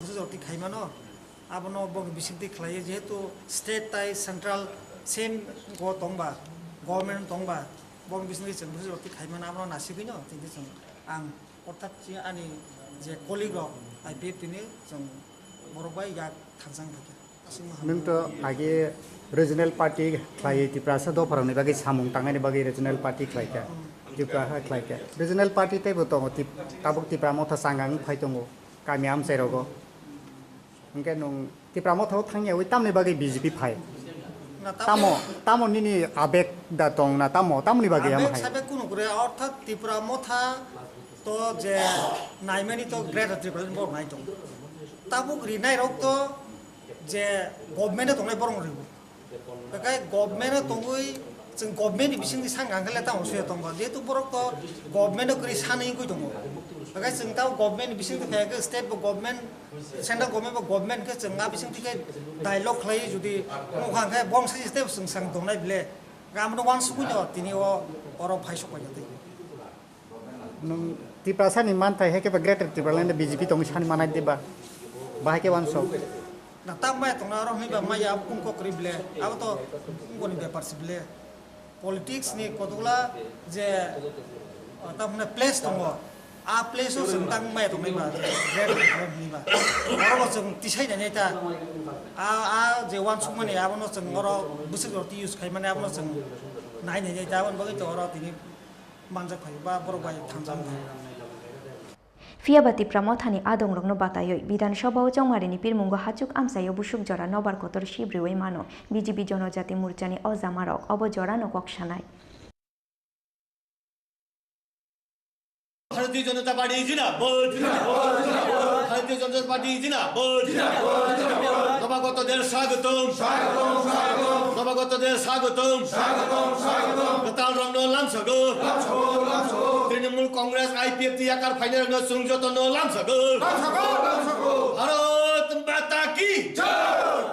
Jorti Kaimano, Abono Bong Bishiti Clay, Jeto, State Tai Central, same go Tongba, Government Tongba, Bong Business and Jorti Kaimano Nasibino, and Otati Ani, the colleague I paid to me, some Morobai Yak Tanzan. Nunto age regional party clay ti prasa do parang bagi samung tangan bagi regional party clay ka juga clay ka regional party te botong ti tabuk ti pramotha sangang phai tongo kamiam serogo engke nung ti pramotha thangya ui tamne bagi BJP phai tamo nini abek da tong na tamo tamni bagi am hai sabe kuno kure orthat ti pramotha to je naimani to great representative bor nai tong tabuk rinai rok to je government tonglai borong ribu kai government tongui जों government बिसिंनि सांगांगले ता असुया दंग जेतु बरक तो government करि सानै गय दंग kai जों ता गभर्नमेन्ट बिसिंनि थाखाय स्टेट गभर्नमेन्ट सेन्ट्रल गभर्नमेन्ट के जों आ बिसिंनि थाखाय डायलग खालाय जुदि नखांखाय बंस स्टेप जों सांग दंनाय बिले गामनो वान सुकुनो तिनि ओ अर फाइसो कयते nung ti prasa ni man thai heke ba great representative BJP tong san manai deba bahai ke wan so na tamai tong na ro ni ba maya pun ko kri bile ab to ngoni be bile politics ni kotula je tamne place tongo a place o sung tang mai tong ba great ni ba oro sung tisai na ta a je wan sung mani abono sung oro busuk roti use khai mane abono sung nai ne ta bon bagi to oro tini manjak khai ba bor bai thangjang Fiabati Pramothani Adong Rogno Batayo, Bidan Shobao Jongmarini Pirmungo Hachuk Amsayo Bushuk Jora Nobar Kotor Shibriwe Mano, BJP Jonojati Murchani Ozamarok, Obo Jora no Kokshanai. Bharatiya Janata Party is in a board. Bharatiya Janata Party is in a board. Nabagoto del Sagatum, Nabagoto del Sagatum, Gatal Rangno Lamsago, Trinamool Congress IPF Yakar Final no Sungjoto no Lamsago, Bharat Mata ki Jai,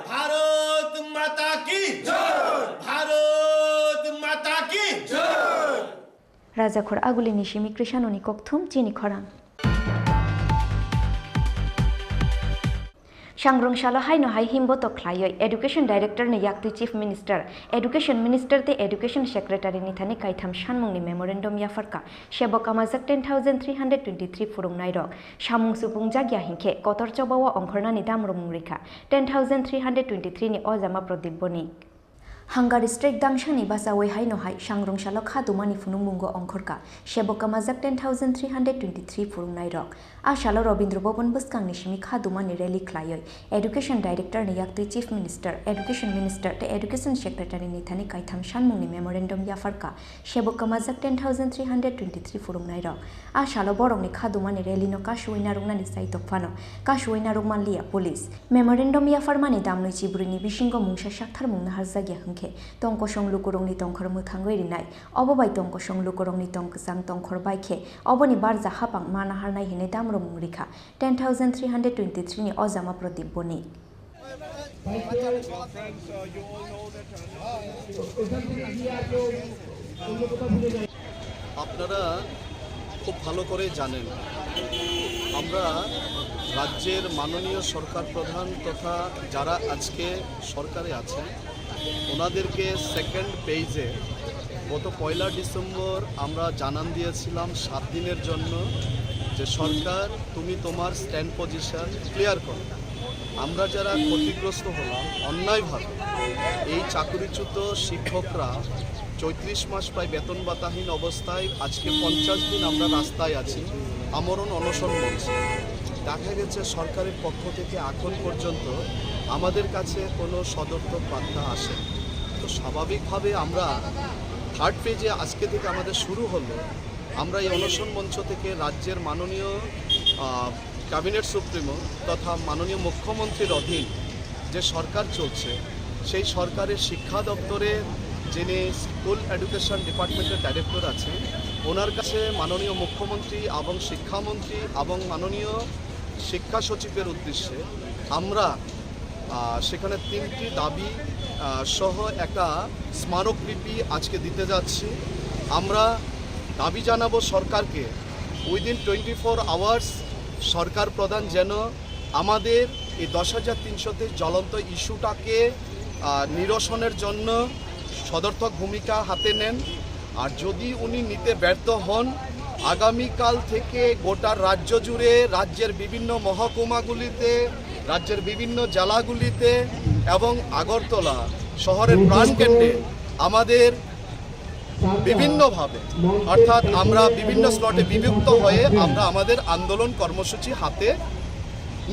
Bharat Mata ki Jai, Bharat Mata ki Jai. Rajakhor Aguli Nishimi Krishanoni Kokthum Chini Khorang. Shangrong Shala Hai no Hai Himboto Klayo, Education Director ne Yakti Chief Minister, Education Minister te Education Secretary Nithani Kaitham Shanmungni Memorandum Yafarka, Shebokamazak 10,323 Furung Nairok, Shamung Supung Jagya Hinke, Kotor Chobawa Onkorna Nidam Rumurika, 10,323 ni Ozama Prodiboni. Hungary Strike Dangshani Basawai Hai no Hai, Shangrong Shala Khadumani Funungungo Onkorka, Shebokamazak 10,323 Furung Nairok, Ashalo Robindra Bobon Buskang Nishimi Khadumani Rally Klayo, Education Director ne Yakti Chief Minister, Education Minister te Education Secretary Nithani Kaitham Shanmungni Memorandum Yafarka, Shebokamazak 10,323 Furung Nairok, Ashalo Borong ni Khadumani Rally no Kashuina Rungna Nisai Tokfano, Kashuina Rungmanlia Police, Memorandum Yafarmani Damno Chibrini Bishingo Mungsha Shakthar Mungna Harzagya Tongko Shong Lukurongni Tongkor Muthangoi Rinai, Obobai Tongko Shong Lukurongni Tongkasang Tongkor Baike, Oboni Barza Hapang Mana Harnai Hine Damro Murika, 10,323 ni Ozama Prodiboni. আপনারা খুব ভালো করে জানেন আমরা রাজ্যের মাননীয় সরকার প্রধান তথা যারা আজকে সরকারে আছেন ওনাদেরকে সেকেন্ড পেজে গত 1 ডিসেম্বর আমরা জানান দিয়েছিলাম 7 দিনের জন্য যে সরকার তুমি তোমার স্ট্যান্ড পজিশন ক্লিয়ার করো আমরা যারা ক্ষতিগ্রস্ত হলাম অন্যায়ভাবে এই চাকরিচ্যুত শিক্ষকরা 34 মাস প্রায় বেতন ভাতাহীন অবস্থায় আজকে 50 দিন আমরা রাস্তায় আছি আমরণ অনশন মঞ্চে দেখা গেছে সরকারের পক্ষ থেকে এখন পর্যন্ত আমাদের কাছে কোনো সদর্থক বার্তা আসে তো স্বাভাবিকভাবে আমরা থার্ড পেজে আজকে থেকে আমাদের শুরু হলো আমরা এই অনশন মঞ্চ থেকে রাজ্যের মাননীয় ক্যাবিনেট সুপ্রিমো তথা মাননীয় মুখ্যমন্ত্রীর অধীন যে সরকার চলছে সেই সরকারের শিক্ষা দপ্তরে যিনি স্কুল এডুকেশন ডিপার্টমেন্টের ডাইরেক্টর আছেন ওনার কাছে মাননীয় মুখ্যমন্ত্রী এবং শিক্ষামন্ত্রী এবং মাননীয় শিক্ষা সচিবের উদ্দেশ্যে আমরা সেখানে 3টি দাবি সহ একটা স্মারকলিপি আজকে দিতে যাচ্ছি আমরা দাবি জানাবো সরকারকে উইদিন 24 আওয়ার্স সরকার প্রধান যেন আমাদের এই 10,300 জ্বলন্ত ইস্যুটাকে নিরসনের জন্য সদর্থক ভূমিকা হাতে নেন। আর যদি উনি নিতে ব্যর্থ হন, আগামীকাল থেকে গোটা রাজ্য জুড়ে রাজ্যের বিভিন্ন মহকুমাগুলিতে, রাজ্যের বিভিন্ন জেলাগুলিতে এবং আগরতলা শহরের প্রাণকেন্দ্রে আমাদের বিভিন্নভাবে, অর্থাৎ আমরা বিভিন্ন স্লটে বিভক্ত হয়ে আমরা আমাদের আন্দোলন কর্মসূচি হাতে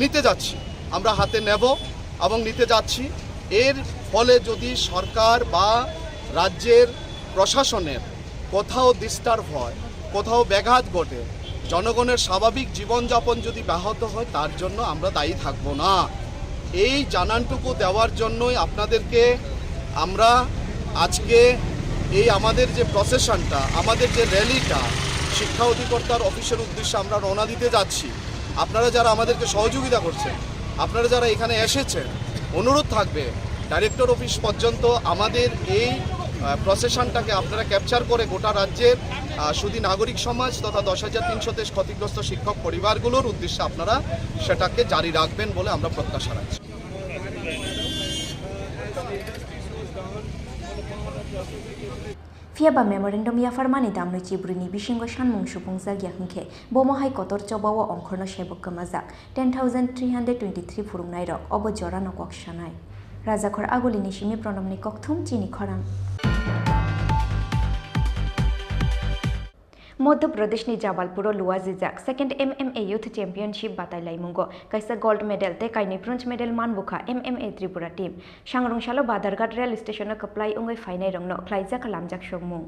নিতে যাচ্ছি, আমরা হাতে নেব এবং নিতে যাচ্ছি। এর ফলে যদি সরকার বা রাজ্যের প্রশাসনের কোথাও ডিস্টার্ব হয়, কোথাও ব্যাঘাত ঘটে, জনগণের স্বাভাবিক জীবনযাপন যদি ব্যাহত হয়, তার জন্য আমরা দায়ী থাকব না। এই জানানটুকু দেওয়ার জন্যই আপনাদেরকে আমরা আজকে এই আমাদের যে প্রসেশনটা, আমাদের যে র্যালিটা শিক্ষা অধিকর্তার অফিসের উদ্দেশ্যে আমরা রওনা দিতে যাচ্ছি। আপনারা যারা আমাদেরকে সহযোগিতা করছেন, আপনারা যারা এখানে এসেছেন, অনুরোধ থাকবে ডাইরেক্টর অফিস পর্যন্ত আমাদের এই প্রসেশনটাকে আপনারা ক্যাপচার করে গোটা রাজ্যের শুধু নাগরিক সমাজ তথা 10,300 ক্ষতিগ্রস্ত শিক্ষক পরিবারগুলোর উদ্দেশ্যে আপনারা সেটাকে জারি রাখবেন বলে আমরা প্রত্যাশা রাখছি। Fiaba memorandum ya farmani damno chibrini bishingo shanmung supungsa gyahngkhe bomo hai kotor chobawo ongkhorno sebok kamajak 10,323 furungnai rok obo jorano kokshanai rajakhor agolini simi pronomni kokthum chini khorang Madhya Pradesh नि जबलपुर लुवाजिजाक सेकेंड MMA यूथ चैंपियनशिप बातायलाई मुंगो कैसा gold medal ते काइनि bronze medal मानबुखा MMA Tripura team सांग्रंशालो Badharghat rail station कप्लाई उंगै फाइनाय रंगनो ख्लाइजा खालामजाक सोमु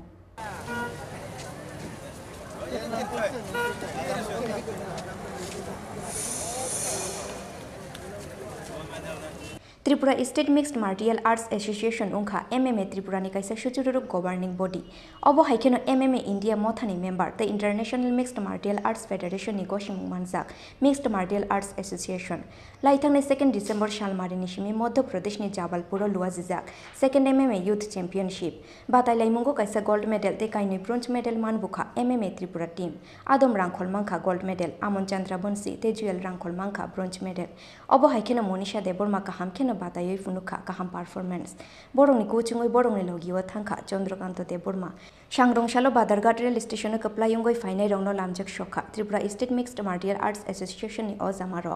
Tripura state mixed martial arts association उंखा MMA त्रिपुरा नि काइसा सुचुरुरुक गवर्निंग बॉडी अबो हाइकेनो MMA इंडिया मोथानि member the international mixed martial arts federation नि गसिमुं मानजाक मिक्सड मार्टियल आर्ट्स एसोसिएशन लाइथांनि 2 डिसेम्बर सालमारिनि सिमि मध्य प्रदेश नि जबलपुर लुवाजिजाक सेकेंड MMA यूथ चैंपियनशिप बातायलाइमुंगो काइसा गोल्ड मेडल ते काइनि ब्रोंज मेडल मानबुखा MMA त्रिपुरा टीम आदम रांखल मांखा गोल्ड मेडल आमन चंद्र बंसी ते जुएल रांखल मांखा ब्रोंज मेडल अबो हाइकेनो मनीषा देबरमा काहामखेनो बातायै फुनुखा काहाम पारफरमेंस बरंनि कोचिंगै बरंनि लगियो थांखा चंद्रकांत देबरमा सांग्रंशालो बादारघाट रेल स्टेशन कप्लायुंगै फाइनाय रंगनो लामजाक सखा Tripura state mixed martial arts association नि अजामारो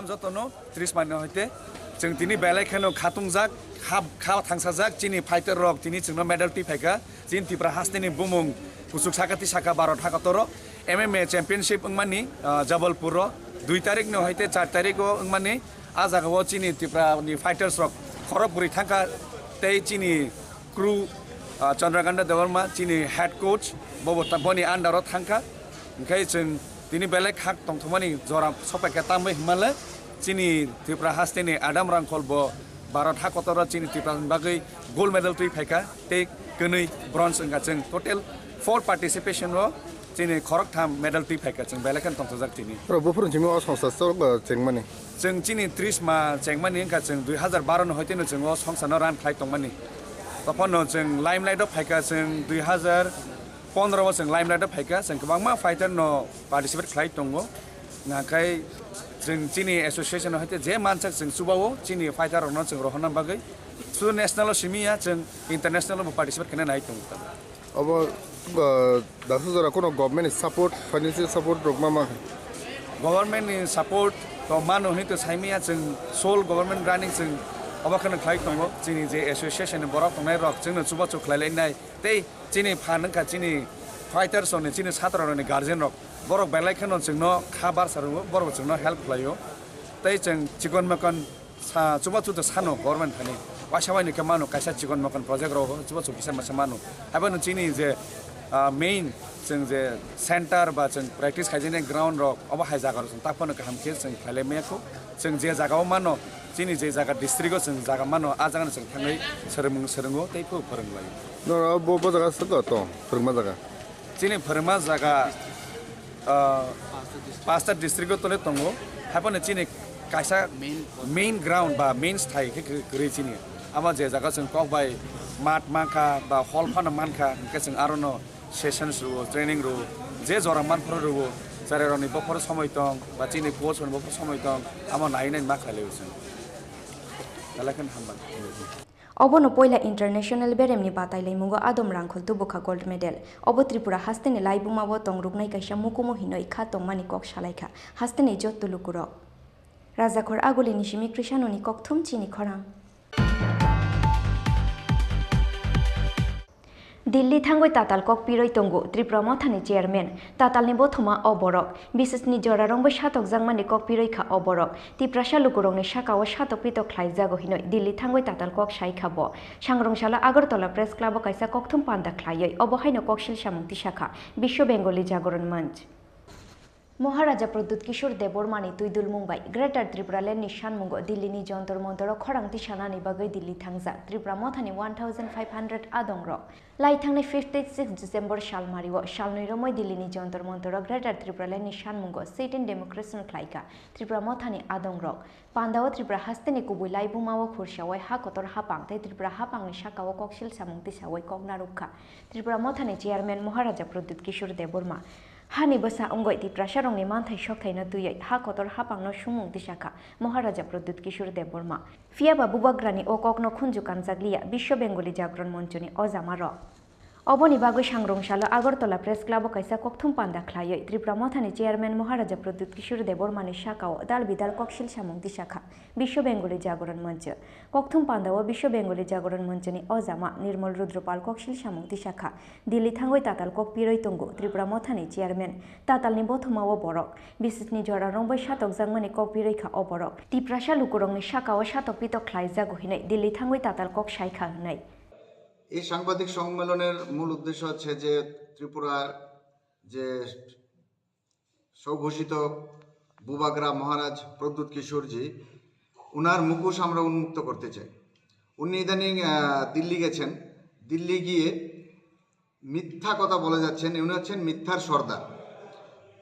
जतनो 30 माननो हयते जों दिनै बेलायखेनो खातुंजाक खा थांसाजाक चिनि फाइटर रक दिनै जोंनो मेडल टी फाइका जिन त्रिपुरा हास्तेनि बुमुं कुसुक साखाति साखा 12 थाखातरो MMA चैंपियनशिप अंगमानि जबलपुर 2 तारिख नो हयते 4 तारिख अंगमानि आजागाव चिनि त्रिपुरानि फाइटर्स रक खरगपुरि थांखा तै चिनि क्रू चंद्रकांत देवरमा चिनि हेड कोच बबनी आन्डाराव थांखा ओंखाय जों दिनै बेलेग हाक दंथमानि जरा सपायका तामै हिमाले चिनि त्रिपुरा हास्तेनि आदाम रांखलब 12 थाखतर चिनि त्रिपुरानि बागै गोल्ड मेडल तुइ फाइका तै गनै ब्रन्ज ओंगा जों टोटल 4 पार्टिसिपेशन रो चिनि खरगथाम मेडल तुइ फाइका जों बेलेगन दंथजाक दिनै प्रभुफोर जिङो संसार जेंमानि जों चिनि 30 मा जेंमानि ओंगा जों 2012 नो हयतेनो जों संसारनो रान खाइ दंमानि तपनो जों लाइमलाइट फाइका जों 2015 जों लाइमलाइट फाइका जों गोबांमा फाइटर नो पार्टिसिपेट खाइ दंगो नाखाय जों चिनि एसोसिएशन हयते जे मानसक जों सुबावो चिनि फाइटर नो जों रहना बागै सु नेशनल सिमिया जों इंटरनेशनल पार्टिसिपेट खाने नाय दं अब दासो जरा कोनो गवर्नमेंट सपोर्ट फाइनेंशियल सपोर्ट रोगमा गवर्नमेंट नि सपोर्ट तो मानो हित साइमिया जों सोल गवर्नमेंट रानिंग जों अबाखनो खाइ दंगो चिनि जे एसोसिएशन बरक तंनाय रक जोंनो सुबा चुखलायलायनाय तै चिनि फाननका चिनि फाइटर्स ने चिनि छात्ररनि गार्जियन रक बरक बेलायखनो जोंनो खाबार सरबो बरक जोंनो हेल्प खालायो तै जों चिकन मकन सुबा चुत सानो गवर्नमेंट खानि वासावानि के मानो कायसा चिकन मकन प्रोजेक्ट रहो सुबा चुकिसा मासा मानो हाबनो चिनि जे मेन जों जे सेंटर बा जों प्रेक्टिस खायजेने ग्राउंड रक अब हाय जागा जों ताफनो कामखे जों खालायमेखौ जों जे जागाव मानो चिनि जे जागा डिस्ट्रिक्टआव जों जागा मानो आ जागानो जों थाङै सोरंगो तैखौ फोरोंलायो न बबो जागा सको तो फोरमा जागा चिनि फोरमा जागा पास्ता डिस्ट्रिक्टआव तले दंगो हाबनो चिनि कायसा मेन ग्राउंड बा मेन स्थाय गरै चिनि आमा जे जागा जों कबाय मात माखा बा हल फान मानखा के जों आरो न सेशन्स रो ट्रेनिंग रो जे जरा मानफोर रो Sare roni bopor somoi tong ba chini coach on bopor somoi tong amo nai nai ma khaile usen. Dalakan hamban. Obono poila international beremni batai leimungo adom rangkhol tubukha gold medal obo tripura hasteni laibumabo tongruknai kaisa mukumo hinoi kha tongmani kok salaikha hasteni jottulukurok rajakhor aguli nishimi krishanoni kokthum chini khorang Delhi থাঙ্গই তাতাল কক পিরই তঙ্গু ত্রিপুরা মথানি chairman তাতালনি বথমা অবরক বিশেষনি জরা রংবই সাতক জাংমানি কক পিরইখা অবরক তিপ্রাসা লুকুরংনি সাকাও সাতক পিতক খ্লাইজাগো হিনই দিল্লি থাঙ্গই তাতাল কক সাইখাবো সাংরংশালা আগরতলা প্রেস ক্লাবও কাইসা ককথুম পান্দা খ্লাইयै অবহাইনো ককশিল সামুক্তি শাখা বিশ্ব বেঙ্গলি জাগরণ মঞ্চ মহারাজা প্রদ্যুৎ কিশোর দেববর্মানি তুইদুল মুম্বাই গ্রেটার ত্রিপুরা লেননি সানমুঙ্গ দিল্লিনি যন্তর মন্তর খরাংতি সানানি বাগৈ দিল্লি থাংজা ত্রিপুরা মথানি 1500 আদং রক লাইথাংনি 56 ডিসেম্বর সালমারিও সালনৈরময় দিল্লিনি যন্তর মন্তর গ্রেটার ত্রিপুরা লেননি সানমুঙ্গ সিট ইন ডেমোক্রেসন খ্লাইকা ত্রিপুরা মথানি আদং রক পান্দাও ত্রিপুরা হাস্তেনি কুবুই লাইবুমাও খুরসাওয়াই হাকতর হাপাং তাই ত্রিপুরা হাপাংনি শাখাও ককশিল সামুক্তি সাওয়াই কগনারুক্ষা ত্রিপুরা মথানি চেয়ারম্যান মহারাজা প্রদ্যুৎ কিশোর দেববর্মা হানি বসা অঙ্গই তিপ্রাসা রংনি মানথাই সকথাইনা তুইयै হা কতর হাপাংনো সুমুক্তি শাখা মহারাজা প্রদ্যুৎ কিশোর দেববর্মা ফিয়াবা বুবাগ্রানি ও ককনো খুঞ্জু কানজাগলিয়া বিশ্ব বেঙ্গলি জাগরণ মঞ্চনি অজামা র অবনি বাগৈ সাংরংশালা আগরতলা প্রেস ক্লাবও কাইসা ককথুম পান্দা খ্লাইयै ত্রিপুরা মথানি চেয়ারম্যান মহারাজা প্রদ্যুৎ কিশোর দেববর্মানি শাখাও দাল বিদাল ককশিল সামুক্তি শাখা বিশ্ব বেঙ্গলি জাগরণ মঞ্চ ককথুম পান্দাও বিশ্ব বেঙ্গলি জাগরণ মঞ্চনি অজামা নির্মল রুদ্রপাল ককশিল সামুক্তি শাখা দিল্লি থাঙ্গই তাতাল কক পিরই তঙ্গু ত্রিপুরা মথানি চেয়ারম্যান তাতালনি বথমাও বরক বিশেষনি জরা রংবই সাতক জাংমানি কক পিরইখা অবরক তিপ্রাসা লুকুরংনি শাখাও সাতক পিতক খ্লাইজাগো হিনই দিল্লি থাঙ্গই তাতাল কক সাইখা হনাই এই সাংবাদিক সম্মেলনের মূল উদ্দেশ্য হচ্ছে যে ত্রিপুরার যে স্বঘোষিত বুবাগ্রা মহারাজ প্রদ্যুৎ কিশোরজি উনার মুখোশ আমরা উন্মুক্ত করতে চাই। উনি ইদানিং দিল্লি গেছেন, দিল্লি গিয়ে মিথ্যা কথা বলে যাচ্ছেন। উনি হচ্ছেন মিথ্যার সর্দার।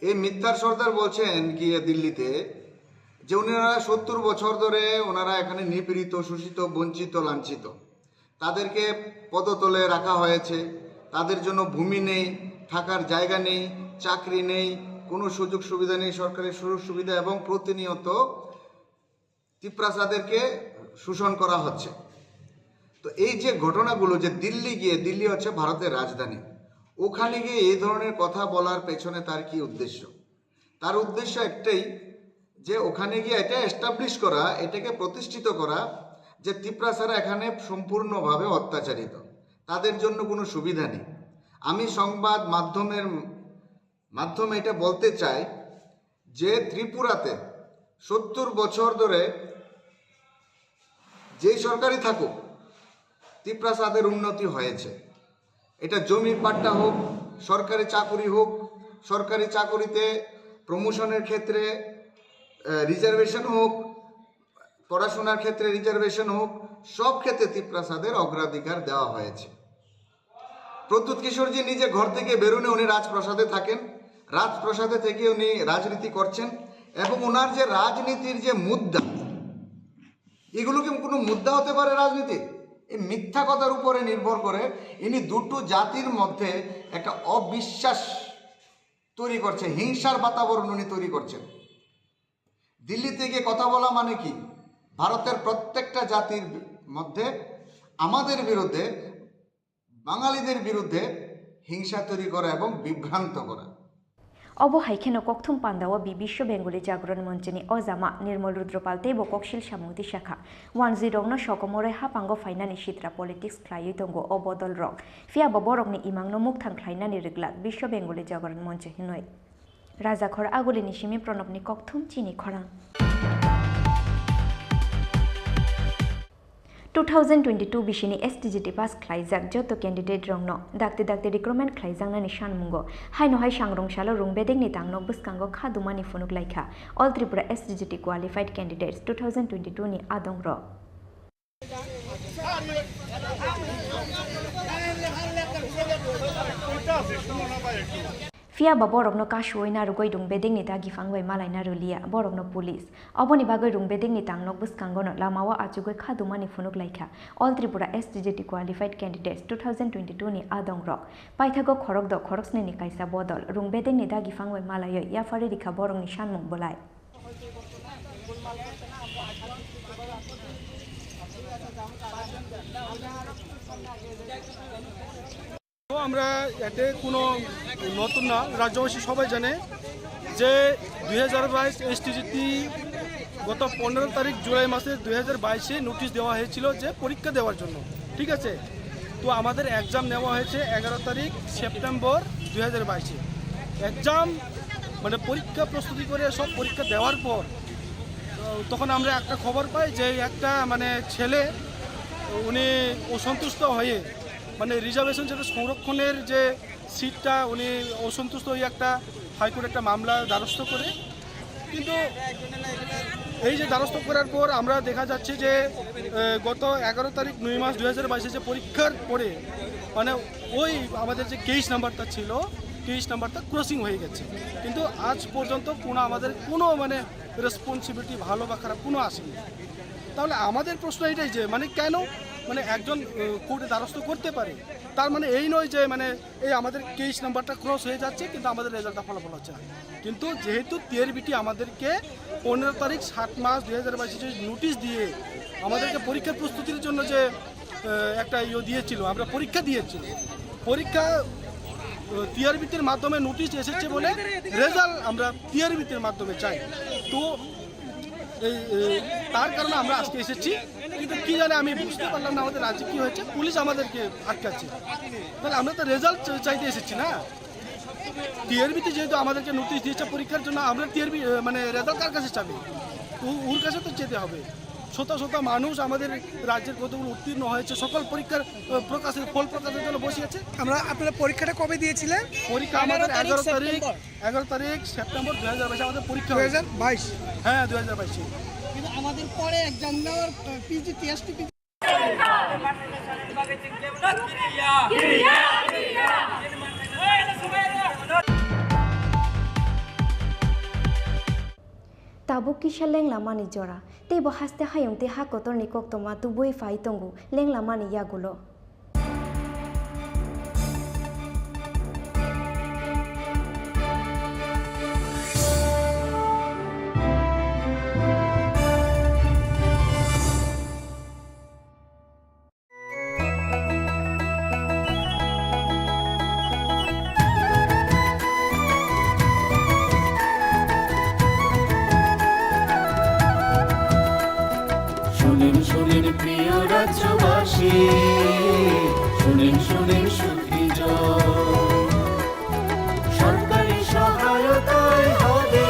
এই মিথ্যার সর্দার বলছেন গিয়ে দিল্লিতে যে ওনারা 70 বছর ধরে ওনারা এখানে নিপীড়িত, শোষিত, বঞ্চিত, লাঞ্ছিত। তাদেরকে পদতলে রাখা হয়েছে, তাদের জন্য ভূমি নেই, থাকার জায়গা নেই, চাকরি নেই, কোনো সুযোগ সুবিধা নেই, সরকারি সুযোগ সুবিধা, এবং প্রতিনিয়ত তিপ্রাসাদেরকে শোষণ করা হচ্ছে। তো এই যে ঘটনাগুলো, যে দিল্লি গিয়ে, দিল্লি হচ্ছে ভারতের রাজধানী, ওখানে গিয়ে এই ধরনের কথা বলার পেছনে তার কি উদ্দেশ্য? তার উদ্দেশ্য একটাই, যে ওখানে গিয়ে এটা এস্টাবলিশ করা, এটাকে প্রতিষ্ঠিত করা যে তিপ্রাসারা এখানে সম্পূর্ণভাবে অত্যাচারিত, তাদের জন্য কোনো সুবিধা নেই। আমি সংবাদ মাধ্যমে এটা বলতে চাই যে ত্রিপুরাতে 70 বছর ধরে যেই সরকারই থাকুক, তিপ্রাসাদের উন্নতি হয়েছে। এটা জমির পাট্টা হোক, সরকারি চাকুরি হোক, সরকারি চাকুরিতে প্রমোশনের ক্ষেত্রে রিজার্ভেশন হোক, পড়াশোনার ক্ষেত্রে রিজার্ভেশন হোক, সব ক্ষেত্রে তিপ্রাসাদের অগ্রাধিকার দেওয়া হয়েছে। প্রদ্যুৎ কিশোরজি নিজে ঘর থেকে বেরোনে উনি রাজপ্রাসাদে থাকেন, রাজপ্রাসাদে থেকে উনি রাজনীতি করছেন, এবং ওনার যে রাজনীতির যে মুদ্রা, এগুলো কি কোনো মুদ্রা হতে পারে রাজনীতি? এই মিথ্যা কথার উপরে নির্ভর করে ইনি দুটো জাতির মধ্যে একটা অবিশ্বাস তৈরি করছে, হিংসার বাতাবরণ উনি তৈরি করছেন। দিল্লিতে গিয়ে কথা বলা মানে কি? ভারতের প্রত্যেকটা জাতির মধ্যে আমাদের বিরুদ্ধে, বাঙালিদের বিরুদ্ধে হিংসা তৈরি করা এবং বিভ্রান্ত করা। অবহাইখেন ককথুম পান্দাও বিশ্ব বেঙ্গলি জাগরণ মঞ্চনি অজামা নির্মল রুদ্রপাল তেব ককশিল সামুক্তি শাখা 10 সকমরে হাপাঙ্গ ফাইনানি সিত্রা পলিটিক্স খ্লাই তঙ্গ অবদল রক ফিয়াব বরকনি ইমাংনো মুখথাং খ্লাইনানি রেগলা বিশ্ব বেঙ্গলি জাগরণ মঞ্চ হিনয় রাজাখর আগুলি নিশিমি প্রণবনি ককথুম চিনি খরাং 2022 बिसिनि एसटीजीटी पास ख्लाइजाक जतो कैंडिडेट रंगनो दाक्ति रिक्रुटमेंट ख्लाइजांनानि सानमुंगो हाइनो हाइ सांग्रंशालो रुंबेदेंनि तांगनो बुसकांगो खादुमानि फुनुक लाइखा all Tripura STGT qualified candidates 2022 नि आदं र Fia ba borokno kashuoi na rugoi dung beding ni dagi fangwai malai na rulia borokno police oboni bagoi rung beding ni tangnok buskangono lamawa achugoi khadumani funuk laika all Tripura STJT qualified candidates 2022 ni adong rok paithago khorok do khoroksni ni kaisa bodol rung beding ni dagi fangwai malai ya fari rikha borong ni shanmung bolai আমরা এতে কোনো নতুন না, রাজ্যবাসী সবাই জানে যে 2022 STGT গত 15 তারিখ জুলাই মাসের 2022-এ নোটিশ দেওয়া হয়েছিল যে পরীক্ষা দেওয়ার জন্য, ঠিক আছে। তো আমাদের এক্সাম নেওয়া হয়েছে 11 তারিখ সেপ্টেম্বর 2022-এ। এক্সাম মানে পরীক্ষা প্রস্তুতি করে সব পরীক্ষা দেওয়ার পর তখন আমরা একটা খবর পাই যে একটা মানে ছেলে উনি অসন্তুষ্ট হয়ে মানে রিজার্ভেশন যেটা সংরক্ষণের যে সিটটা উনি অসন্তুষ্ট হয়ে একটা হাইকোর্টে একটা মামলা দ্বারস্থ করে, কিন্তু এই যে দ্বারস্থ করার পর আমরা দেখা যাচ্ছে যে গত 11 তারিখ 9 মাস 2022-এ যে পরীক্ষার পরে মানে ওই আমাদের যে কেস নাম্বারটা ছিল কেস নাম্বারটা ক্রসিং হয়ে গেছে, কিন্তু আজ পর্যন্ত আমাদের কোনো মানে রেসপন্সিবিলিটি ভালো বা খারাপ কোনো আসেনি। তাহলে আমাদের প্রশ্ন এটাই যে মানে কেন মানে একজন কোর্টে দ্বারস্থ করতে পারে, তার মানে এই নয় যে মানে এই আমাদের কেস নাম্বারটা ক্রস হয়ে যাচ্ছে কিন্তু আমাদের রেজাল্টটা ফলাফল হচ্ছে না। কিন্তু যেহেতু টিআরবিটি আমাদেরকে 15 তারিখ 7 মাস 2022 যে নোটিশ দিয়ে আমাদেরকে পরীক্ষার প্রস্তুতির জন্য যে একটা দিয়েছিল, আমরা পরীক্ষা দিয়েছিল, পরীক্ষা টিআরবিটির মাধ্যমে নোটিশ এসেছে বলে রেজাল্ট আমরা টিআরবিটির মাধ্যমে চাই। তো তার কারণে আমরা আজকে এসেছি, কিন্তু কি জানে আমি বুঝতে পারলাম না আমাদের রাজ্যে কী হয়েছে, পুলিশ আমাদেরকে আটকাচ্ছে। তাহলে আমরা তো রেজাল্ট চাইতে এসেছি না, টিআরবিতে যেহেতু আমাদেরকে নোটিশ দিয়েছে পরীক্ষার জন্য, আমরা টিআরবি মানে রেজাল্ট কার কাছে চাবে, ওর কাছে তো যেতে হবে। শত শত মানুষ আমাদের রাজ্যের কতগুলো উত্তীর্ণ হয়েছে, সকল পরীক্ষার প্রকাশের ফল প্রকাশের জন্য বসিয়েছে। আপনারা পরীক্ষাটা কবে দিয়েছিলেন? পরীক্ষা আমাদের 11 তারিখ সেপ্টেম্বর 2022 আমাদের পরীক্ষা 2022। হ্যাঁ 2022। কিন্তু আমাদের পরে এক্সাম দেওয়ার PG test Tabuk kisah leng lama ni jora, te bahas te hayung te hak kotor ni kok toma tubui fai tunggu leng lama ni ya gulo. শুনেন প্রিয় রাজ্যবাসী, শুনেন সুখী সরকারি সহায়তায় হবে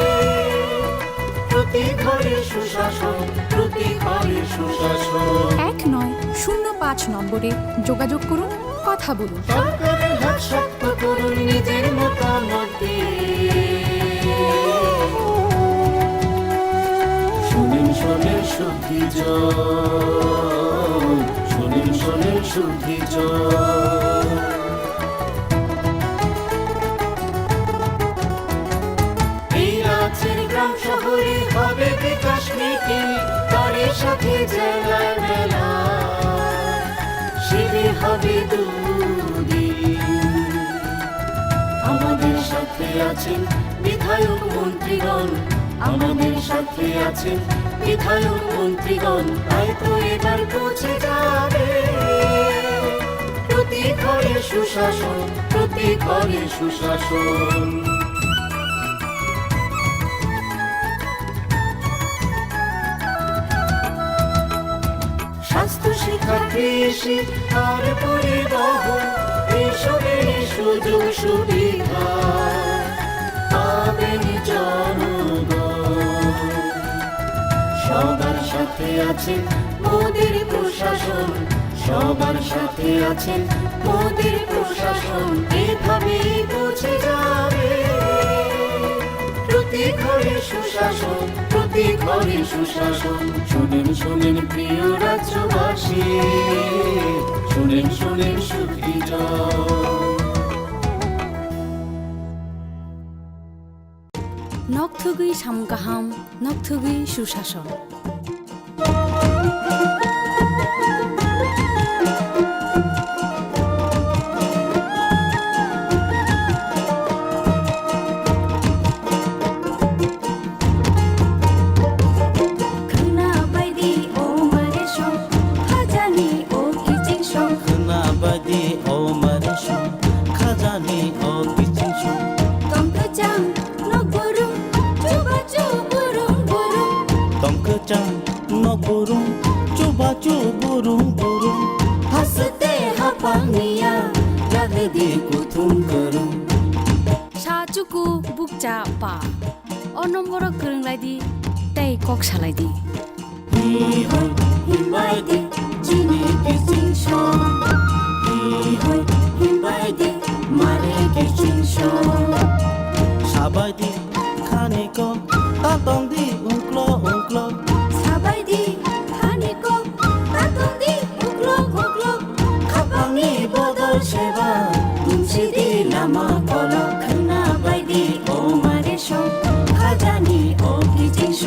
প্রতি ঘরে সুশাসন, প্রতি ঘরে সুশাসন। 1905 নম্বরে যোগাযোগ করুন, কথা বলুন। সরকারের হাত শক্ত করুন, নিজের মতামত দিয়ে শোনেন সুখী শোনেন সুখী এই রাজ্যের গ্রাম শহরে হবে বিকাশ মিটিং, তার সাথে জেলার মেলা শিবির হবে দুদিন। আমাদের সাথে আছেন বিধায়ক মন্ত্রীগণ, আমাদের সাথে আছেন বিধায়ক মন্ত্রীগণ, তাই তো এবার পৌঁছে যাবে প্রতি ঘরে সুশাসন, প্রতি ঘরে সুশাসন। স্বাস্থ্য শিক্ষা কৃষি আর পরিবহন এসবের সুযোগ সুবিধা পাবেন জনগণ। সবার সাথে আছেন মোদের প্রশাসন, সবার সাথে আছেন মোদের প্রশাসন, এভাবেই পৌঁছে যাবে প্রতি ঘরে সুশাসন, প্রতি ঘরে সুশাসন। শোনেন প্রিয় রাজ্যবাসী, শোনেন সুখী নকথুগুই সামগাহাম নকথুগুই সুশাসন সাচুকু বুকচা পা অ নম্বর গরংলাইদি তাই কক সালাইদি সাবাইদি খানিকো তাতংদি উংক্লো উংক্লো 사바이디 하니고 따뚱디 우글우글우 খাপাংনি বদল সেবা 뭉치디 লামা কলো খানাবাইদি ও মারেশ খাজানি ও কিচিংশ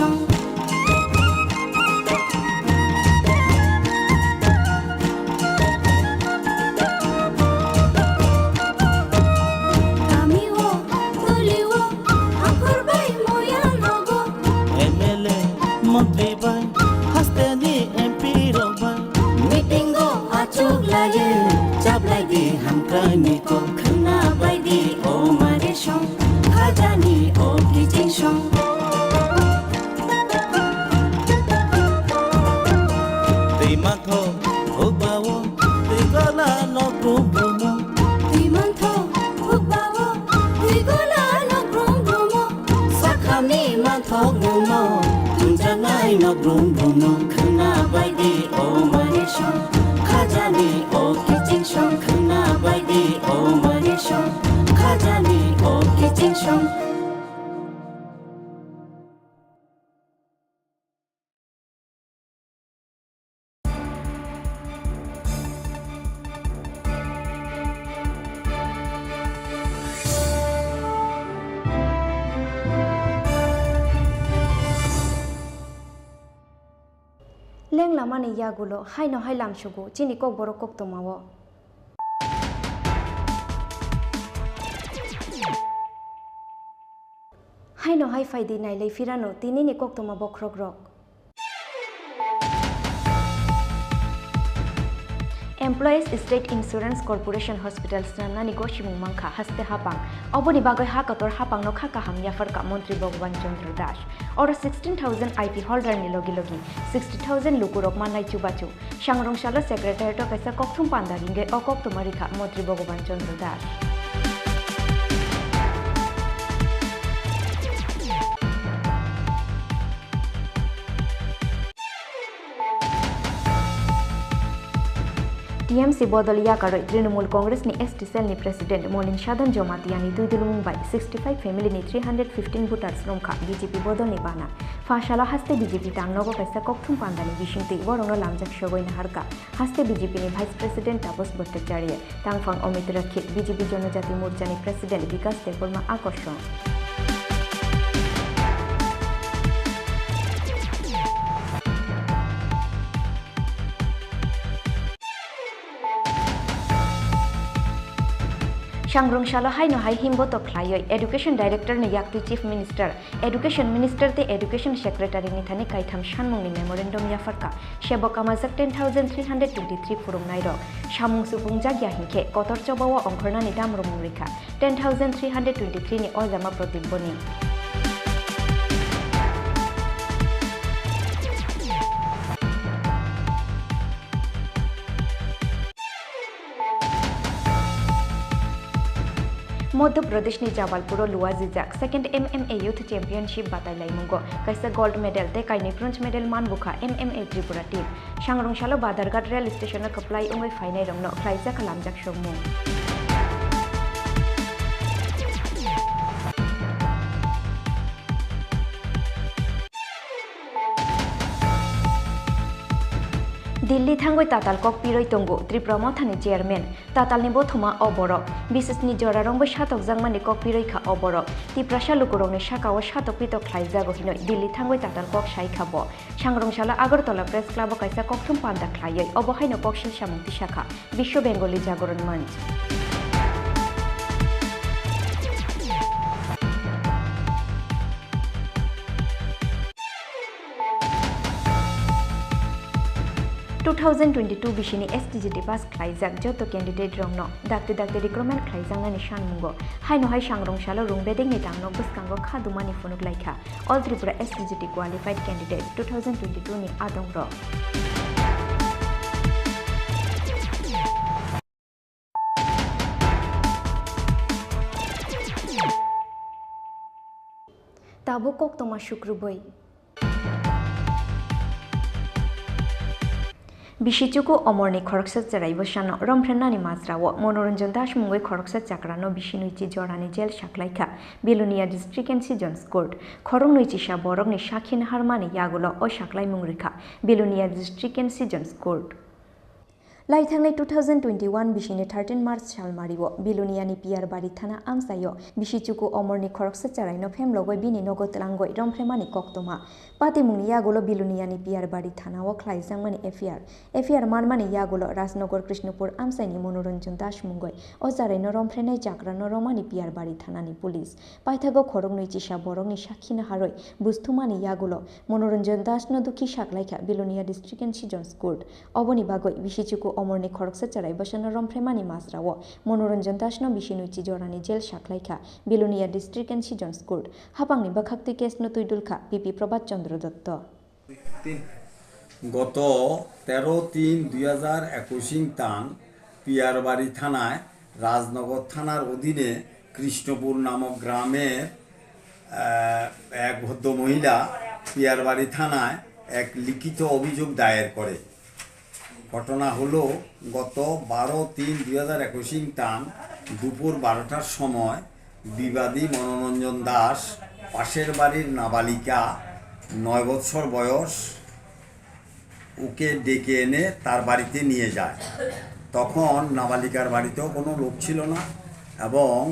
আমিও তুলিও আকরবাই মোয়া লগো এমএলএ মন্ত্রী বাই হাসতেনি এমপি রবাই মিটিংগো আচুক লাগে চাবলাইদি হামক্রাইনিকো খানাবাইদি ও মারেশ খাজানি ও কিচিংশ दैमाथो भोगबावो दैगला नब्रुमब्रुमो दैमान्थ भुगबावो दैगला नब्रुमब्रुमो साखामनि मान्थक नुमो तुमजानाय नब्रुमब्रुमो खानाबाइदि ओ मारेश खाजानि ओ किचिंश खानाबाइदि ओ मारेश खाजानि ओ किचिंश লেং লামানি ইয়াগুলো হাইনো হাই লামসুগু চিনি kokborok koktomawo হাইনো হাই ফাইদি নাইলাই ফিরানো তিনিনি koktoma bokrok rok Employees State Insurance Corporation Hospital Sana negotiating mangkha haste hapang oboni bagai hakator hapang no khaka ham yafar ka Montri Bhagwan Chandra Das or 16,000 IP holder ni logi 60,000 lukurok manai chubachu Shangrong Shala Secretary to kaisa kokthum panda ringe o koktomari kha Montri Bhagwan Chandra Das TMC bodol yakaroi Trinamool Congress ni ST cell ni President Molin Shadan Jomatiani tuidulu Mumbai 65 family ni 315 voters romkha BJP bodol ni bana fashala haste BJP tangnogo kaisa kokthum pandani bishingti borongno lamjak shogoina harka haste BJP ni Vice President Tapos Bhattacharya tangfang Amit Rakhit BJP Jonojati Morcha ni President Vikas Deborma akoshon Shangrong Shala hai no hai himbo to khlaioi Education Director ni yakti Chief Minister Education Minister te Education Secretary ni thani kaitham shanmung ni memorandum ya farka shebok amajak 10,323 furung nairo shamung supung jagya hingke kotor chobawa ongkhorna ni damrom murikha 10,323 ni ojama protiboni Madhya Pradesh नि जबलपुर लुआजिजाक second MMA youth championship बाताइलाई मुंगो कैसा gold medal ते काइनि bronze medal मानबुखा MMA Tripura team सांग्रंशालो Badharghat rail station कप्लाई उंगै फाइनाय रंगनो ख्लाइजा खालामजाक समु দিল্লি থাঙ্গই তাতাল কক পিরই তঙ্গু ত্রিপুরা মথানি চেয়ারম্যান তাতালনি বথুমা অবরক বিশেষনি জরা রংবো সাতক জাংমানি কক পিরইখা অবরক ত্রিপুরা শালুকুরংনি শাখাও সাতক পিতক খ্লাইজাগো হিনই দিল্লি থাঙ্গই তাতাল কক সাইখাব সাংরংশালা আগরতলা প্রেস ক্লাব কাইসা ককথুম পান্দা খ্লাইयै অবহাইনো ককশিল সামন্তি শাখা বিশ্ব বেঙ্গলি জাগরণ মঞ্চ बिसिनि STGT पास ख्लाइजाक जत कैंडिडेट रंगनो दाक्ते दाक्ते रिक्रुटमेंट ख्लाइजांनानि सानमुंगो हाइनो सांरंशालो रुंबेदेंनि दांनो बुसकांगो खादुमानि फुनुक लाइखा all Tripura STGT qualified candidate 2022 नि आदंग्र ताबो कोक्तमा शुक्रबई बिशिचुकु अमरनि खरकसा चराइबो सानो रमफ्रेनानि माजराओ मनोरंजन दास मुंगै खरकसा चाक्रानो बिशिनुइचि जरानि जेल साख्लाइखा Belonia district and sessions court खरंनुइचि सा बरकनि साखिन हारमानि यागुलो अ साख्लाइ मुंगरिखा Belonia district and sessions court लाइथांनाय 2021 बिसिनि 13 मार्च सालमारिओ बिलुनियानि पियार बारि थाना आमसायो बिसिचुकु अमरनि खरकसा चाराइनो फेमलगै बिनि नगतलांगै रमफ्रेमानि कक्तमा पातिमुंनि यागुलो बिलुनियानि पियार बारि थानाओ ख्लाइजांमानि एफिआर मानमानि यागुलो राजनगर कृष्णपुर आमसाइनि मनोरंजन दास मुंगै अ चाराइनो रमफ्रेनाय जाग्रानो रमानि पियार बारि थानानि पुलिस पाइथागो खरंनुइचि सा बरकनि साखिनो हारै बुस्थुमानि यागुलो मनोरंजन दासनो दुखि साख्लाइखा Belonia district and sessions court अबनि बागै बिसिचुकु अमरनि खरकसा चराइ बसानो रमफ्रेमानि माजराओ मनोरंजन दासनो बिसिनुइचि जरानि जेल साख्लाइखा Belonia district and sessions court हापांनि बाखाक्ति केसनो तुइदुलखा पिपि प्रभात चंद्र दत्त गत 13-3-2021 तान पियारबाड़ी थानाय राजनगर थानार अधीने कृष्णपुर नामक ग्रामेर एक भद्र महिला पियारबाड़ी थानाय एक लिखित अभियोग दायर करे घटना हलो गत 12-3-2021 तान दुपुर 12टार समय विवादी मनोरंजन दास पाशेर बाड़ीर नाबालिका 9 बछर बयस ओके डेके एने तार बाड़ीते निये जाए तखन नाबालिकार बाड़ीतेও कोनो लोक छिलो ना एबं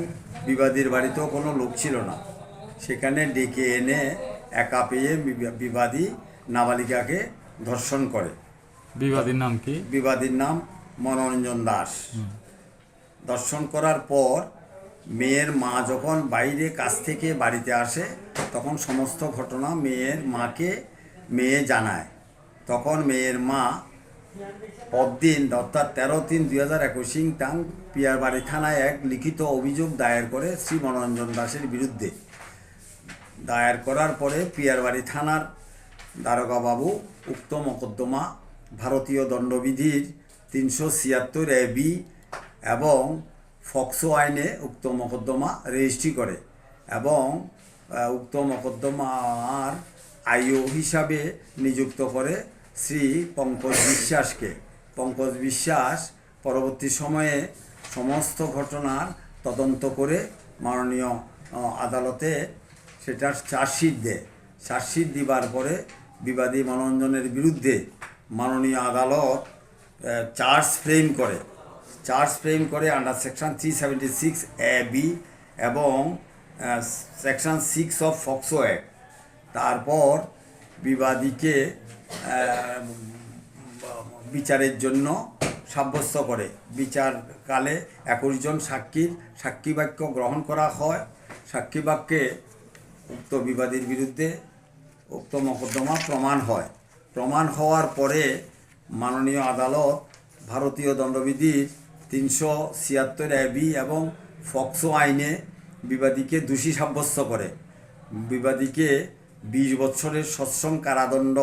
विवादीर बाड़ीतेও कोनो लोक छिलो ना सेखाने डेके एने एका पेये विवादी नाबालिकाके धर्षण करे विवादीर नाम कि विवादीर नाम मनोरंजन दास दर्शन करार पर मेयर मा जखन बाइरे काज थेके बाड़ीते आसे तखन समस्त घटना मेयर माके मेये जानाय तखन मेयर मा परदिन अर्थात 13-3-2021 तान पियारबाड़ी थानाय एक लिखित अभियोग दायर करे श्री मनोरंजन दासेर बिरुद्धे दायर करार परे पियारबाड़ी थानार दारोगा बाबू उक्त मकद्दमा भारतीय दंडविधिर 376 AB एवं फक्सो आईने उक्त मकद्दमा रेजिस्ट्री करे एवं उक्त मकद्दमार आईओ हिसाबे नियुक्त करे श्री पंकज विश्वास परवर्ती समये समस्त घटनार तदন্ত करे माननीय आदालते सेटार चार्जशीट देय चार्जशीट दिबार परे विवादी मनोरंजनेर बिरुद्धे माननीय आदालत चार्ज फ्रेम करे आंडार सेक्शन 376 AB एवं सेक्शन 6 ऑफ फक्सो एक्ट तारपर विवादी के বিচারের জন্য সাব্যস্ত করে বিচারকালে 21 জন সাক্ষীর সাক্ষী বাক্য গ্রহণ করা হয় সাক্ষী বাক্যে উক্ত বিবাদীর বিরুদ্ধে উক্ত মকদ্দমা প্রমাণ হওয়ার পরে মাননীয় আদালত ভারতীয় দণ্ডবিধির 376 AB এবং ফক্সো আইনে বিবাদীকে দোষী সাব্যস্ত করে বিবাদীকে 20 বছরের সশ্রম কারাদণ্ড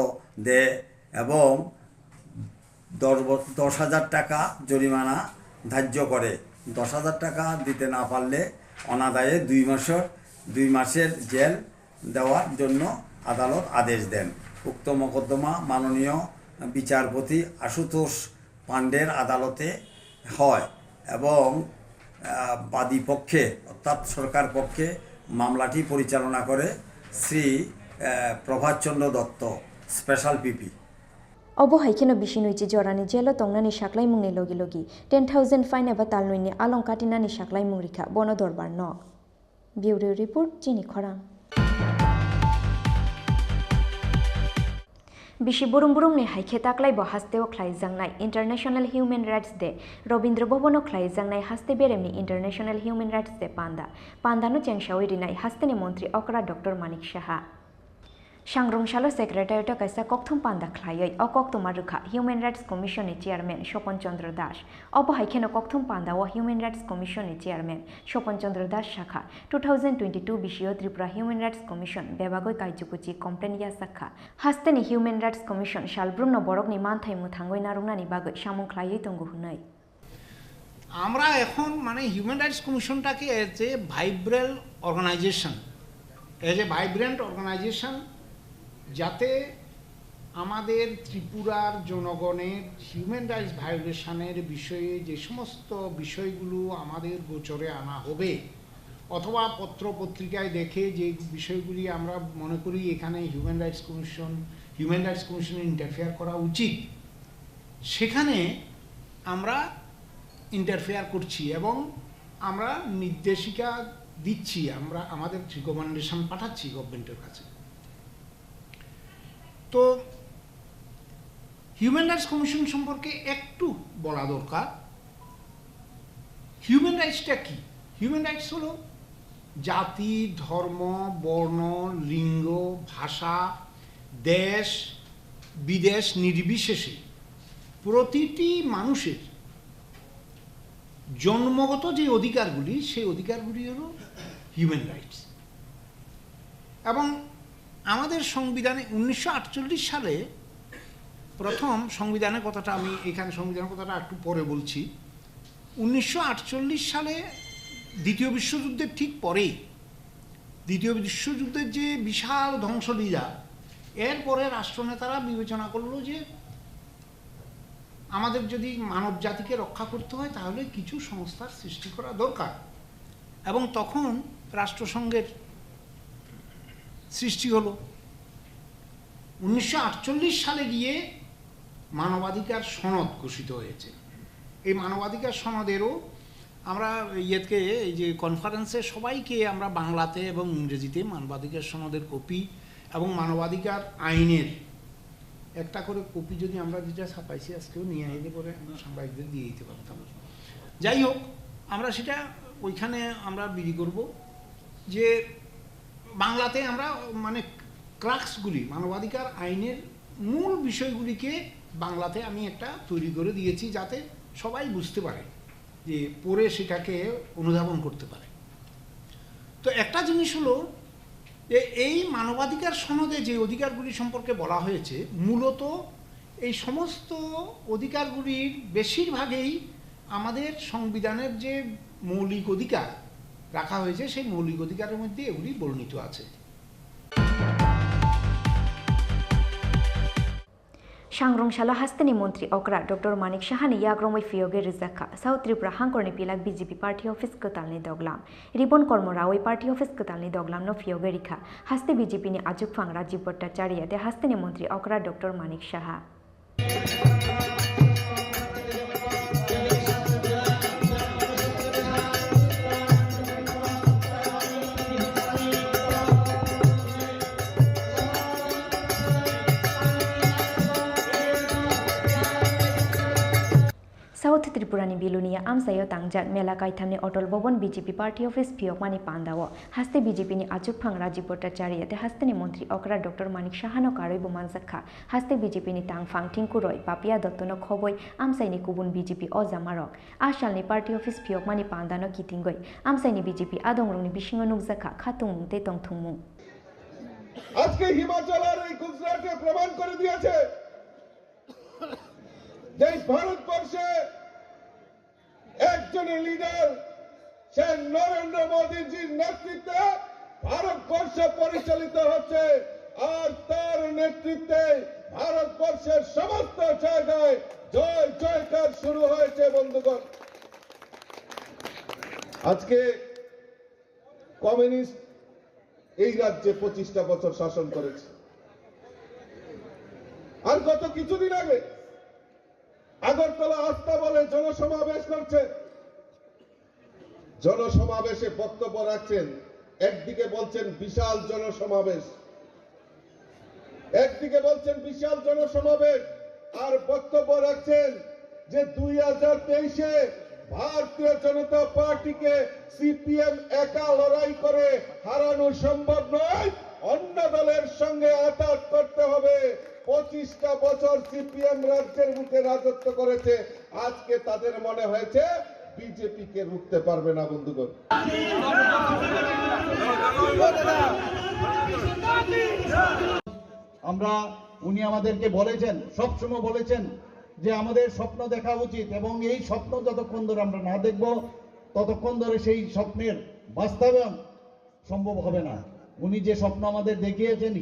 দেয় এবং 10,000 টাকা জরিমানা ধার্য করে 10,000 টাকা দিতে না পারলে অনাদায়ে 2 মাসের জেল দেওয়ার জন্য আদালত আদেশ দেন উক্ত মকদ্দমা মাননীয় বিচারপতি আশুতোষ পাণ্ডের আদালতে হয় এবং বাদী পক্ষে অর্থাৎ সরকার পক্ষে মামলাটি পরিচালনা করে Shri Prabhat Chandra Dutta special PP Obo haikeno bishinuichi jorani jelo tongnani shaklai mungni logi logi 10,000 fine eba talnuini along katinani shaklai mungrika bono dorbar nok. Bureau report Jini Khorang. Bishi burung ni haike taklai bo hasteo khlai jangnai International Human Rights Day Robindra Bhobono khlai jangnai haste beremni International Human Rights Day panda no chengshawi rinai hasteni montri okra Dr. Manik Saha Sangrongshalo Secretariat kaisa kokthum panda khlaioi okokthuma rukha Human Rights Commission ni Chairman Shopon Chandra Das obo haikeno kokthum panda o Human Rights Commission ni Chairman Shopon Chandra Das Shakha 2022 Bishio Tripura Human Rights Commission bebagoi kaijukuchi complain ya sakha hasteni Human Rights Commission shalbrumno borokni manthai muthangoi narungnani bagoi samung khlaioi tongu hunai আমরা এখন মানে human rights কমিশনটাকে as a vibrant organisation যাতে আমাদের ত্রিপুরার জনগণের human rights ভায়োলেশনের বিষয়ে যে সমস্ত বিষয়গুলো আমাদের গোচরে আনা হবে অথবা পত্র পত্রিকায় দেখে যে বিষয়গুলি আমরা মনে করি এখানে হিউম্যান রাইটস কমিশনের ইন্টারফেয়ার করা উচিত সেখানে আমরা ইন্টারফেয়ার করছি এবং আমরা নির্দেশিকা দিচ্ছি আমরা আমাদের রিকমেন্ডেশন পাঠাচ্ছি গভর্নমেন্টের কাছে তো হিউম্যান রাইটস কমিশন সম্পর্কে একটু বলা দরকার হিউম্যান রাইটসটা কি হিউম্যান রাইটস হলো জাতি ধর্ম বর্ণ লিঙ্গ ভাষা দেশ বিদেশ নির্বিশেষে প্রতিটি মানুষের জন্মগত যে অধিকারগুলি সেই অধিকারগুলি হলো হিউম্যান রাইটস এবং আমাদের সংবিধানে 1948 সালে প্রথম সংবিধানের কথাটা আমি এখানে সংবিধানের কথাটা একটু পরে বলছি 1948 সালে দ্বিতীয় বিশ্বযুদ্ধের ঠিক পরেই দ্বিতীয় বিশ্বযুদ্ধের যে বিশাল ধ্বংসলীলা এরপরে রাষ্ট্রনেতারা বিবেচনা করলো যে আমাদের যদি মানব জাতিকে রক্ষা করতে হয় তাহলে কিছু সংস্থার সৃষ্টি করা দরকার এবং তখন রাষ্ট্রসংঘের সৃষ্টি হলো 1948 সালে গিয়ে মানবাধিকার সনদ ঘোষিত হয়েছে এই মানবাধিকার সনদেরও আমরা ইয়েকে এই যে কনফারেন্সে সবাইকে আমরা বাংলাতে এবং ইংরেজিতে মানবাধিকার সনদের কপি এবং মানবাধিকার আইনের একটা করে কপি যদি আমরা যেটা ছাপাইছি আজকেও নিয়ে এলে পরে আমরা সাংবাদিকদের দিয়ে দিতে পারতাম যাই হোক আমরা সেটা ওইখানে আমরা বিলি করব যে বাংলাতে আমরা মানে ক্রাক্সগুলি মানবাধিকার আইনের মূল বিষয়গুলিকে বাংলাতে আমি একটা তৈরি করে দিয়েছি যাতে সবাই বুঝতে পারে যে পড়ে সেটাকে অনুধাবন করতে পারে তো একটা জিনিস হলো যে এই মানবাধিকার সনদে যে অধিকারগুলি সম্পর্কে বলা হয়েছে মূলত এই সমস্ত অধিকারগুলির বেশিরভাগই আমাদের সংবিধানের যে মৌলিক অধিকার রাখা হয়েছে সেই মৌলিক অধিকারের মধ্যে এগুলি বর্ণিত আছে Sangrongshalo hasteni montri okra Dr. Manik Sahani yagromoi fiyoge rizakha South Tripura hangkorni pilak BJP party office kotalni doglam ribon kormora oi party office kotalni doglam no fiyoge rikha haste BJP ni ajuk phang Rajiv Bhattacharya te hasteni montri okra Dr. Manik Saha South Tripura ni Bilunia amsayo tangjak mela kaithamni Otol Bobon BJP party office phiokmani pandawo haste BJP ni Achuk Phang Rajiv Bhattacharya te haste ni montri okra Dr. Manik Sahano karoi bumanjakha haste BJP ni Tangphang Tingkuroi Papia Dottono khoboi amsai ni kubun BJP ojamarok ashal ni party office phiokmani pandano kitingoi amsai ni BJP adongrungni bisingo nukjakha khatung te tongthungmu আজকে হিমাচলের এই গুজরাটে প্রমাণ করে দিয়েছে যে ভারতবর্ষে একজন leader সে নরেন্দ্র মোদীজির নেতৃত্বে ভারতবর্ষ পরিচালিত হচ্ছে আর তার নেতৃত্বে ভারতবর্ষের সমস্ত জায়গায় জয় জয়কার শুরু হয়েছে বন্ধুগণ আজকে কমিউনিস্ট এই রাজ্যে 25টা বছর শাসন করেছে আর গত কিছুদিন আগে আগরতলা আস্থা বলে জনসমাবেশ করছে, জনসমাবেশে বক্তব্য রাখছেন, একদিকে বলছেন বিশাল জনসমাবেশ, একদিকে বলছেন বিশাল জনসমাবেশ, আর বক্তব্য রাখছেন যে 2023-এ ভারতীয় জনতা পার্টিকে সিপিএম একা লড়াই করে হারানো সম্ভব নয়, অন্য দলের সঙ্গে আঘাত করতে হবে। 25টা বছর সিপিএম রাজ্যের বুকে রাজত্ব করেছে, আজকে তাদের মনে হয়েছে বিজেপি কে রুখতে পারবে না। বন্ধুগণ, উনি আমাদেরকে বলেছেন, সবসময় বলেছেন যে আমাদের স্বপ্ন দেখা উচিত, এবং এই স্বপ্ন যতক্ষণ ধরে আমরা না দেখব ততক্ষণ ধরে সেই স্বপ্নের বাস্তবায়ন সম্ভব হবে না। উনি যে স্বপ্ন আমাদের দেখিয়েছেন,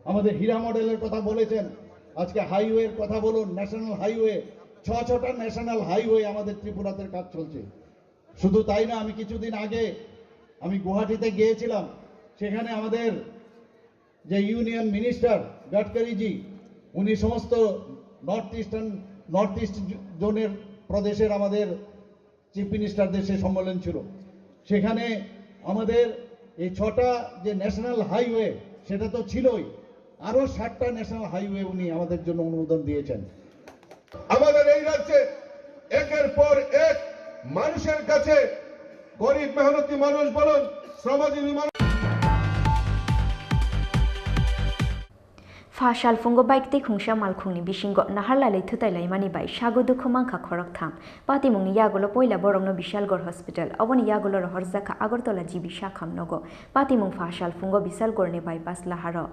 আমাদের হীরা মডেলের কথা বলেছেন, আজকে হাইওয়ের কথা বলুন, ন্যাশনাল হাইওয়ে, 6টা ন্যাশনাল হাইওয়ে আমাদের ত্রিপুরাতে কাজ চলছে। শুধু তাই না, আমি কিছুদিন আগে আমি গুয়াহাটিতে গিয়েছিলাম, সেখানে আমাদের যে ইউনিয়ন মিনিস্টার গডকারিজি, উনি সমস্ত নর্থ ইস্ট জোনের প্রদেশের আমাদের চিফ মিনিস্টারদের সে সম্মেলন ছিল, সেখানে আমাদের এই 6টা যে ন্যাশনাল হাইওয়ে সেটা তো ছিলই, আরো 7টা ন্যাশনাল হাইওয়ে উনি আমাদের জন্য অনুমোদন দিয়েছেন। আমাদের এই রাজ্যে একের পর এক মানুষের কাছে, গরিব মেহনতি মানুষ বলুন, শ্রমজীবী মানুষ, Fashal fungo baik te khungsha malkhungni bisingo naharlalai thutailai mani bai sagodu khomangkha khorok tham pati mungni yagulo poila borongno Bishalgor hospital oboni yagulo rohorjaka Agartala jibi shakham nogo pati mung fashal fungo Bishalgor ni bypass laharo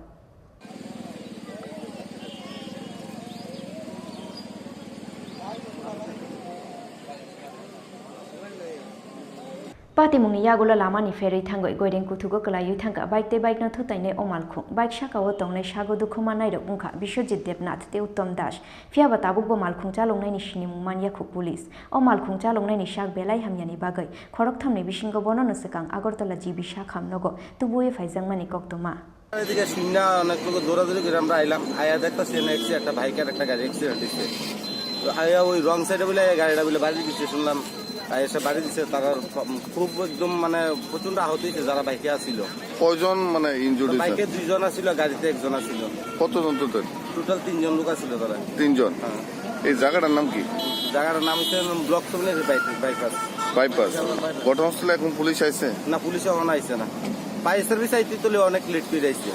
Pati mungni yagulo lamani ferei thangoi goideng kuthugo kalayu thangka bike te bike na thutaine omalkhung bike shakawo tongnai sagodu khomanai rok ungkha Biswajit Debnath te Uttom Das fiaba tabukbo malkhung chalongnai ni sinimung mania khu police o malkhung chalongnai ni sak belai hamyani bagai khorok thamni bisingo bonono sekang Agartala jibi shakham nogo tubuye faijangmani koktoma এদিকে সিন্না অনেক লোক দৌড়াদৌড়ি করে আমরা আইলাম, আয়া দেখতেছি একটা বাইকের একটা গাড়ি অ্যাক্সিডেন্ট হয়েছে, তো আয়া ওই রং সাইডে বলে গাড়িটা বলে বাড়ি দিচ্ছে, শুনলাম এসে বাড়ি দিচ্ছে, তারা খুব একদম মানে প্রচন্ড আহত হয়েছে যারা বাইকে আসছিল। কয়জন মানে ইনজুরি? বাইকে 2 জন আসছিল, গাড়িতে 1 জন আসছিল। কতজন টোটাল? টোটাল 3 জন লোক আসছিল তারা। 3 জন? হ্যাঁ। এই জায়গাটার নাম কি? জায়গাটার নাম হচ্ছে ব্লক সমিতি বাইপাস। বাইপাস। ঘটনাস্থলে এখন পুলিশ আইছে? না, পুলিশ এখন আইছে না, ফায়ার সার্ভিস আইতে তো অনেক লেট করে আইছে।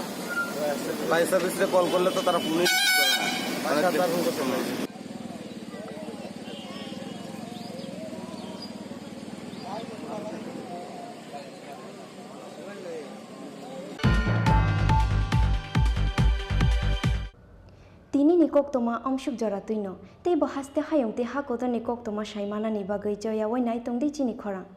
ফায়ার সার্ভিসে কল করলে তো তারা police Tini ni koktoma amshuk jara tuino te bahaste hayong te hakota ni koktoma shaimana ni bagai joya wai nai tongdi chini khorang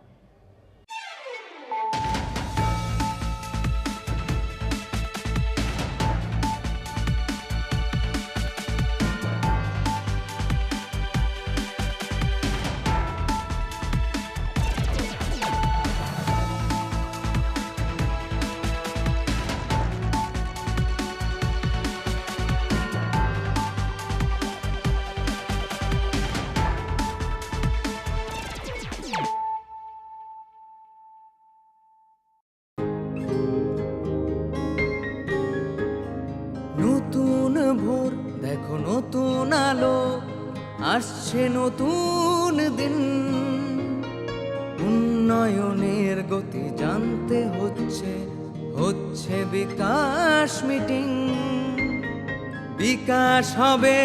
নতুন ভোর দেখো, নতুন আলো আসছে, নতুন দিন, উন্নয়নের গতি জানতে হচ্ছে বিকাশ মিটিং। বিকাশ হবে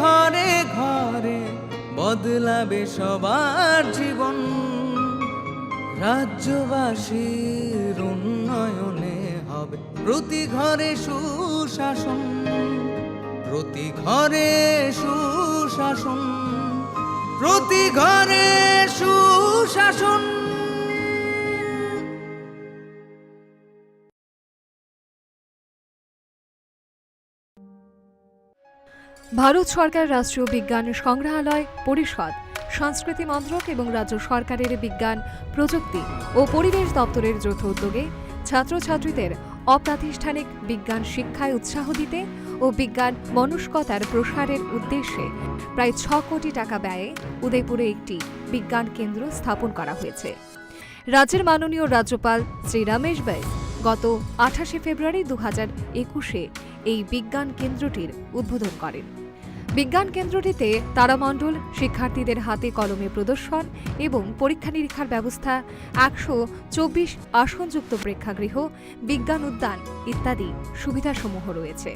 ঘরে ঘরে, বদলাবে সবার জীবন, রাজ্যবাসীর উন্নয়নে হবে প্রতি ঘরে সুশাসন, প্রতি ঘরে সুশাসন, প্রতি ঘরে সুশাসন। ভারত সরকার রাষ্ট্রীয় বিজ্ঞান সংগ্রহালয় পরিষদ, সংস্কৃতি মন্ত্রক এবং রাজ্য সরকারের বিজ্ঞান, প্রযুক্তি ও পরিবেশ দপ্তরের যৌথ উদ্যোগে ছাত্রছাত্রীদের অপ্রাতিষ্ঠানিক বিজ্ঞান শিক্ষায় উৎসাহ দিতে ও বিজ্ঞান মনস্কতার প্রসারের উদ্দেশ্যে প্রায় 6 কোটি টাকা ব্যয়ে উদয়পুরে একটি বিজ্ঞান কেন্দ্র স্থাপন করা হয়েছে। রাজ্যের মাননীয় রাজ্যপাল শ্রী রমেশ বাইস গত 28 ফেব্রুয়ারি 2021-এ এই বিজ্ঞান কেন্দ্রটির উদ্বোধন করেন। বিজ্ঞান কেন্দ্রটিতে তারামণ্ডল, শিক্ষার্থীদের হাতে কলমে প্রদর্শন এবং পরীক্ষা নিরীক্ষার ব্যবস্থা, 124 আসনযুক্ত প্রেক্ষাগৃহ, বিজ্ঞান উদ্যান ইত্যাদি সুবিধাসমূহ রয়েছে।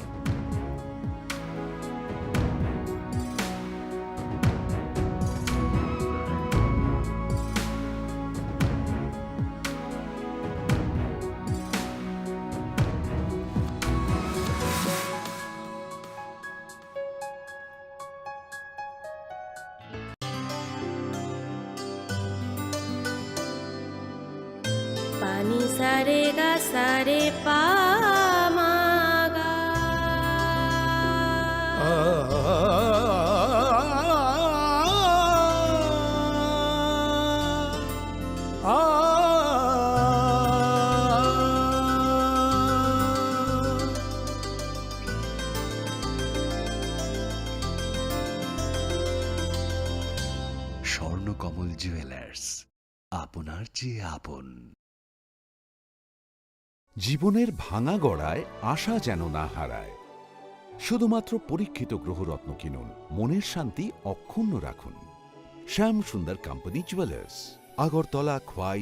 पानी सारे गा सारे पा मा गा স্বর্ণকমল জুয়েলার্স, আপনার চেয়ে আপন। জীবনের ভাঙা গড়ায় আশা যেন না হারায়। শুধুমাত্র পরীক্ষিত গ্রহরত্ন কিনুন, মনের শান্তি অক্ষুণ্ণ রাখুন। শ্যাম সুন্দর কোম্পানি জুয়েলার্স, আগরতলা, খোয়াই,